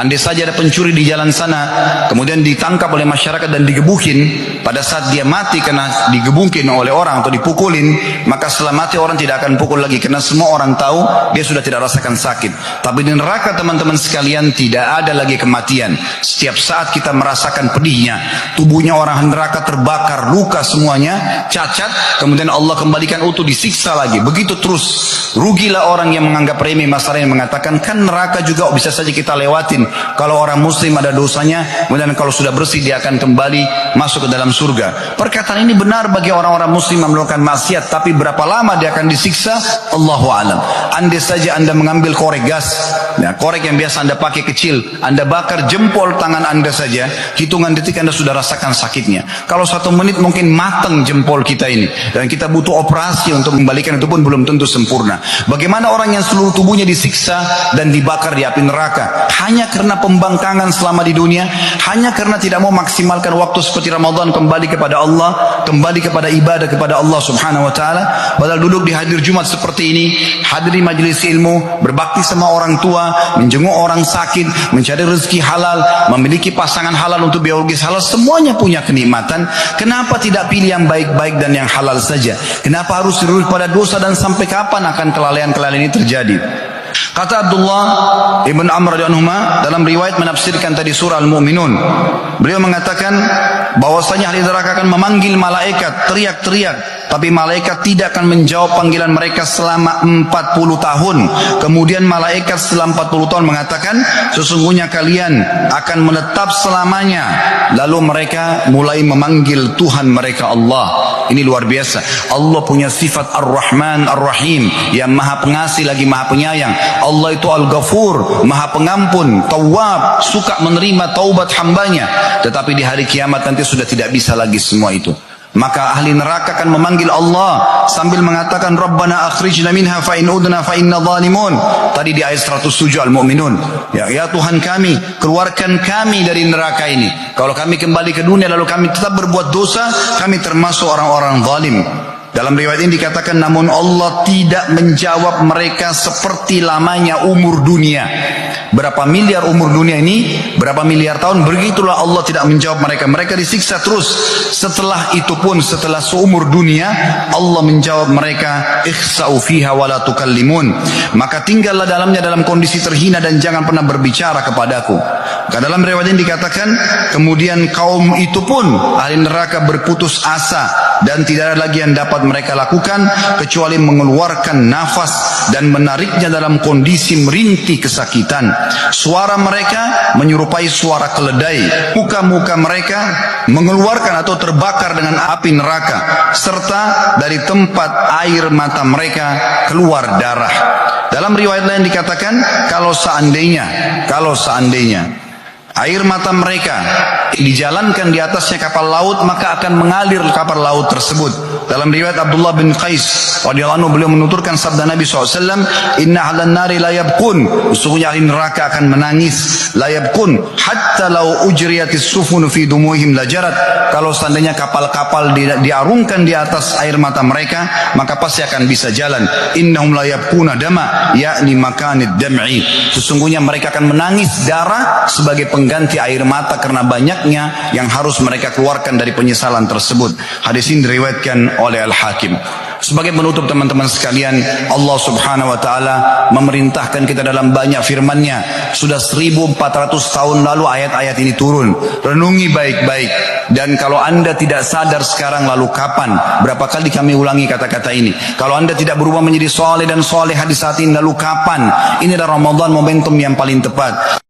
Andai saja ada pencuri di jalan sana, kemudian ditangkap oleh masyarakat dan digebukin, pada saat dia mati karena digebukin oleh orang atau dipukulin, maka setelah mati orang tidak akan pukul lagi, karena semua orang tahu dia sudah tidak rasakan sakit. Tapi di neraka teman-teman sekalian tidak ada lagi kematian. Setiap saat kita merasakan pedihnya, tubuhnya orang neraka terbakar, luka semuanya, cacat, kemudian Allah kembalikan utuh, disiksa lagi. Begitu terus. Rugilah orang yang menganggap remeh masalah, yang mengatakan kan neraka juga bisa saja kita lewatin. Kalau orang muslim ada dosanya, kemudian kalau sudah bersih dia akan kembali masuk ke dalam surga. Perkataan ini benar bagi orang-orang muslim yang melakukan maksiat, tapi berapa lama dia akan disiksa? Allahu a'lam. Andai saja Anda mengambil korek gas, ya, korek yang biasa Anda pakai kecil, Anda bakar jempol tangan Anda saja, hitungan detik Anda sudah rasakan sakitnya. Kalau 1 menit mungkin matang jempol kita ini, dan kita butuh operasi untuk membalikan, itu pun belum tentu sempurna. Bagaimana orang yang seluruh tubuhnya disiksa dan dibakar di api neraka hanya karena pembangkangan selama di dunia, hanya karena tidak mau maksimalkan waktu seperti Ramadan, kembali kepada Allah, kembali kepada ibadah kepada Allah subhanahu wa ta'ala. Padahal duduk di hadir Jumat seperti ini, hadiri majelis ilmu, berbakti sama orang tua, menjenguk orang sakit, mencari rezeki halal, memiliki pasangan halal untuk biologis halal, semuanya punya kenikmatan. Kenapa tidak pilih yang baik-baik dan yang halal saja? Kenapa harus terus pada dosa, dan sampai kapan akan kelalaian-kelalaian ini terjadi? Kata Abdullah ibn Amr radhiyallahu anhu dalam riwayat menafsirkan tadi surah Al-Mu'minun, beliau mengatakan bahwasanya ahli neraka akan memanggil malaikat, teriak-teriak, tapi malaikat tidak akan menjawab panggilan mereka selama 40 tahun. Kemudian malaikat setelah 40 tahun mengatakan, sesungguhnya kalian akan menetap selamanya. Lalu mereka mulai memanggil Tuhan mereka Allah. Ini luar biasa. Allah punya sifat Ar-Rahman Ar-Rahim, yang maha pengasih lagi maha penyayang. Allah itu Al-Ghafur, maha pengampun, Tawwab, suka menerima taubat hambanya. Tetapi di hari kiamat nanti sudah tidak bisa lagi semua itu. Maka ahli neraka akan memanggil Allah sambil mengatakan, Rabbana akhrijna minha fa in udna fa inna zalimun. Tadi di ayat 107 Al-Mu'minun, ya Tuhan kami, keluarkan kami dari neraka ini. Kalau kami kembali ke dunia lalu kami tetap berbuat dosa, kami termasuk orang-orang zalim. Dalam riwayat ini dikatakan, namun Allah tidak menjawab mereka seperti lamanya umur dunia. Berapa miliar umur dunia ini, berapa miliar tahun, begitulah Allah tidak menjawab mereka. Mereka disiksa terus. Setelah itu pun, setelah seumur dunia, Allah menjawab mereka, ikhsa'u fiha wa la tukallimun. Maka tinggallah dalamnya dalam kondisi terhina dan jangan pernah berbicara kepadaku. Dalam riwayat ini dikatakan, kemudian kaum itu pun, ahli neraka, berputus asa, dan tidak ada lagi yang dapat mereka lakukan kecuali mengeluarkan nafas dan menariknya dalam kondisi merintih kesakitan. Suara mereka menyerupai suara keledai. Muka-muka mereka mengeluarkan atau terbakar dengan api neraka, serta dari tempat air mata mereka keluar darah. Dalam riwayat lain dikatakan, kalau seandainya air mata mereka dijalankan di atasnya kapal laut, maka akan mengalir kapal laut tersebut. Dalam riwayat Abdullah bin Qais radhiyallahu anhu, beliau menuturkan sabda Nabi SAW, inna ahlan nari la yabkun, sesungguhnya ahli neraka akan menangis, la yabkun hatta law ujriyatis sufun fi dumuhim lajarat. Kalau seandainya kapal-kapal diarungkan di atas air mata mereka, maka pasti akan bisa jalan. Innahum la yabkuna dama, yakni makanid dam'i, sesungguhnya mereka akan menangis darah sebagai pengganti air mata karena banyaknya yang harus mereka keluarkan dari penyesalan tersebut. Hadis ini diriwayatkan oleh Al-Hakim. Sebagai penutup teman-teman sekalian, Allah subhanahu wa ta'ala memerintahkan kita dalam banyak firman-Nya. Sudah 1400 tahun lalu ayat-ayat ini turun. Renungi baik-baik. Dan kalau anda tidak sadar sekarang, lalu kapan? Berapa kali kami ulangi kata-kata ini. Kalau anda tidak berubah menjadi soleh dan solehah di saat ini, lalu kapan? Ini adalah Ramadan, momentum yang paling tepat.